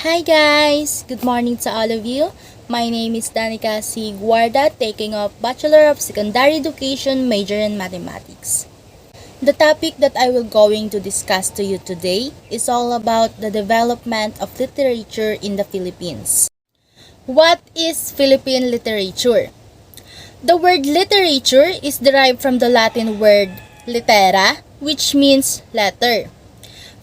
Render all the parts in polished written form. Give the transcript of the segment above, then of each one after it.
Hi guys! Good morning to all of you. My name is Danica C. Guarda, taking up Bachelor of Secondary Education major in Mathematics. The topic that I will going to discuss to you today is all about the development of literature in the Philippines. What is Philippine literature? The word literature is derived from the Latin word litera, which means letter.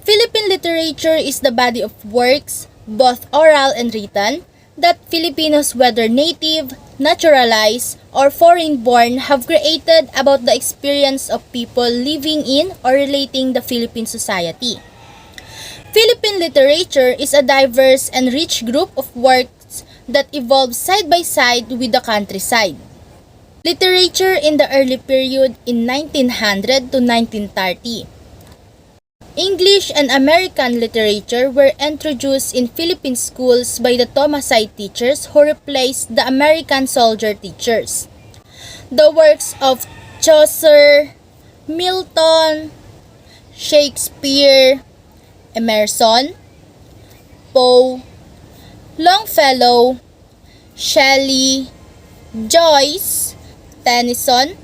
Philippine literature is the body of works, both oral and written, that Filipinos, whether native, naturalized, or foreign-born, have created about the experience of people living in or relating the Philippine society. Philippine literature is a diverse and rich group of works that evolved side by side with the countryside. Literature in the early period in 1900 to 1930. English and American literature were introduced in Philippine schools by the Thomasite teachers who replaced the American soldier teachers. The works of Chaucer, Milton, Shakespeare, Emerson, Poe, Longfellow, Shelley, Joyce, Tennyson,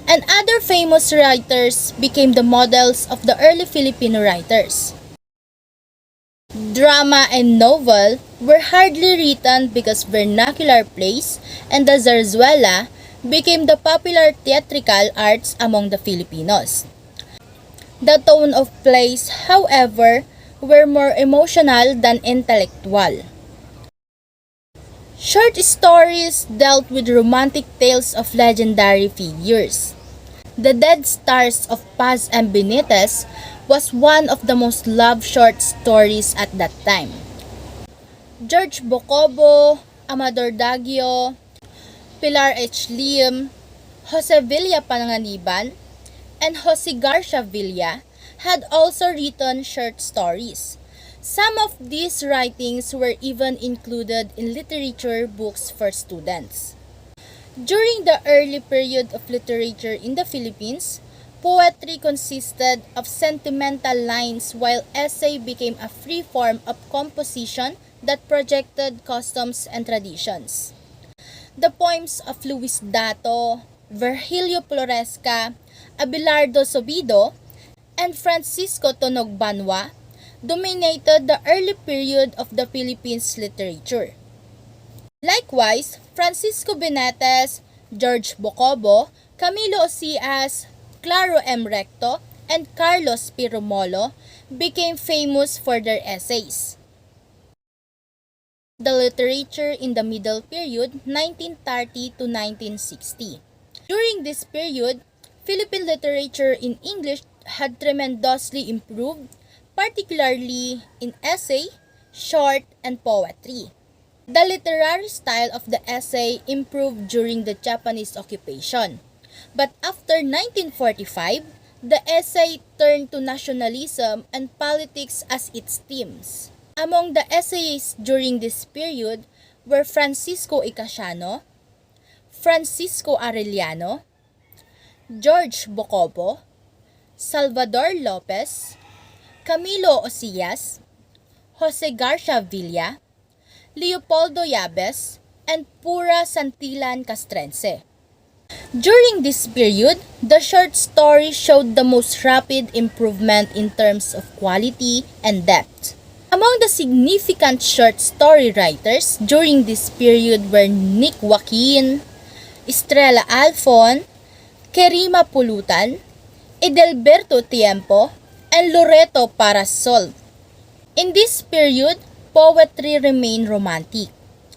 and other famous writers became the models of the early Filipino writers. Drama and novel were hardly written because vernacular plays and the zarzuela became the popular theatrical arts among the Filipinos. The tone of plays, however, were more emotional than intellectual. Short stories dealt with romantic tales of legendary figures. The Dead Stars of Paz and Benitez was one of the most loved short stories at that time. George Bocobo, Amador Daguio, Pilar H. Lim, Jose Villa Panganiban, and Jose Garcia Villa had also written short stories. Some of these writings were even included in literature books for students. During the early period of literature in the Philippines, poetry consisted of sentimental lines while essay became a free form of composition that projected customs and traditions. The poems of Luis Dato, Virgilio Floresca, Abelardo Sobido, and Francisco Tonog Banwa dominated the early period of the Philippines literature. Likewise, Francisco Benitez, George Bocobo, Camilo Ocias, Claro M. Recto, and Carlos P. Romulo became famous for their essays. The literature in the middle period, 1930 to 1960. During this period, Philippine literature in English had tremendously improved, particularly in essay, short, and poetry. The literary style of the essay improved during the Japanese occupation, but after 1945, the essay turned to nationalism and politics as its themes. Among the essayists during this period were Francisco Icasiano, Francisco Arellano, George Bocobo, Salvador Lopez, Camilo Ocias, Jose Garcia Villa, Leopoldo Yabes, and Pura Santillan Castrense. During this period, the short story showed the most rapid improvement in terms of quality and depth. Among the significant short story writers during this period were Nick Joaquin, Estrella Alfon, Kerima Pulutan, Edelberto Tiempo, and Loreto Parasol. In this period, poetry remained romantic.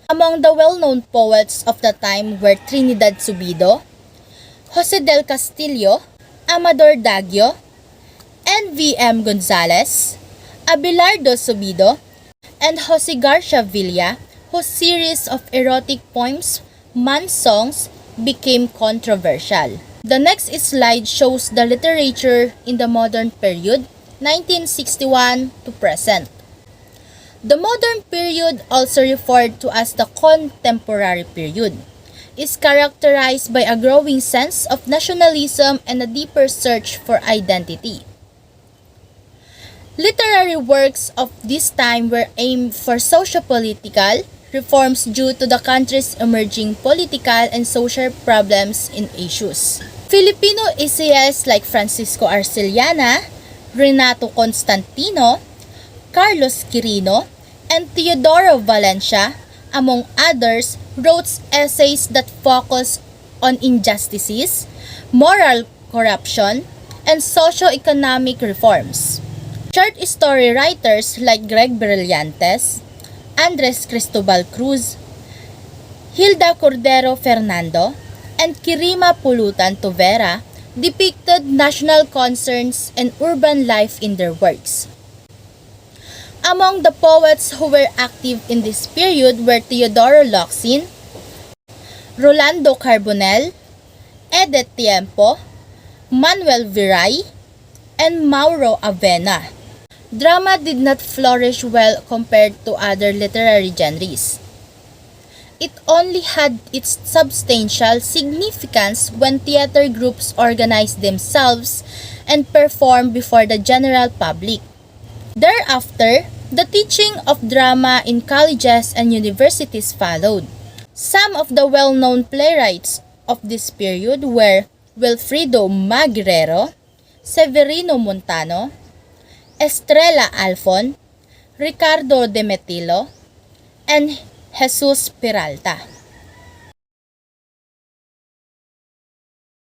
Among the well-known poets of the time were Trinidad Subido, Jose del Castillo, Amador Daguio, N.V.M. Gonzalez, Abelardo Subido, and Jose Garcia Villa, whose series of erotic poems, man songs, became controversial. The next slide shows the literature in the modern period, 1961 to present. The modern period, also referred to as the contemporary period, is characterized by a growing sense of nationalism and a deeper search for identity. Literary works of this time were aimed for socio-political reforms due to the country's emerging political and social problems and issues. Filipino essayists like Francisco Arcellana, Renato Constantino, Carlos Quirino, and Teodoro Valencia, among others, wrote essays that focus on injustices, moral corruption, and socio-economic reforms. Short story writers like Greg Brillantes, Andres Cristobal Cruz, Hilda Cordero Fernando, and Kirima Pulutan Tovera depicted national concerns and urban life in their works. Among the poets who were active in this period were Teodoro Locsin, Rolando Carbonell, Edith Tiempo, Manuel Viray, and Mauro Avena. Drama did not flourish well compared to other literary genres. It only had its substantial significance when theater groups organized themselves and performed before the general public. Thereafter, the teaching of drama in colleges and universities followed. Some of the well-known playwrights of this period were Wilfrido Magrero, Severino Montano, Estrella Alfon, Ricardo Demetilo, and Jesus Peralta.